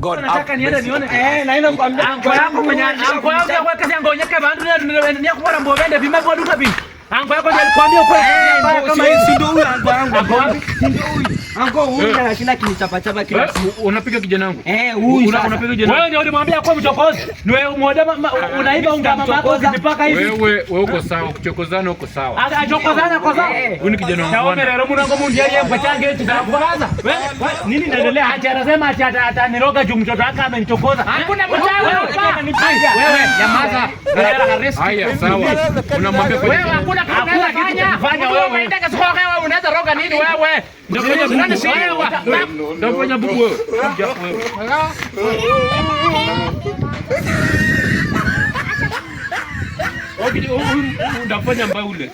God. Nataka niende nione. Naenda kuambia ango yako kwenye ango yako kwa kazi ango nyaka bandu ni kubora mbobende bimagwa duka bi. Ango yako ndiye alikwambia kweli kama hii si ndio huyu ango yangu. Ango wapi? Si ndio huyu. Ango huyu anashinda kinichapa chapa kila siku. Unapiga kijana wangu. Huyu unapiga kijana. Wewe ndio ulimwambia kwa mchokozi. Ni wewe muoda unaiba unga mama yako ukipaka hivi. Wewe uko sawa, kuchokozana uko sawa. Achokozana kwa sawa. Huyu ni kijana wangu. Taombe leo mwanangu mundi yeye mpachange eti za kuanza. Wewe nini inaendelea? Acha anasema ataniroga juu mtoto wake amenichokoza. Hakuna mchawi wewe nyamaza. Haya sawa. Unamwambia wewe hakuna kitu unafanya wewe. Unataka sio wewe unaweza roga nini wewe? Ndio kwenye nani si wewe. Ndio kwenye buku wewe. Unafanya mbaya ule.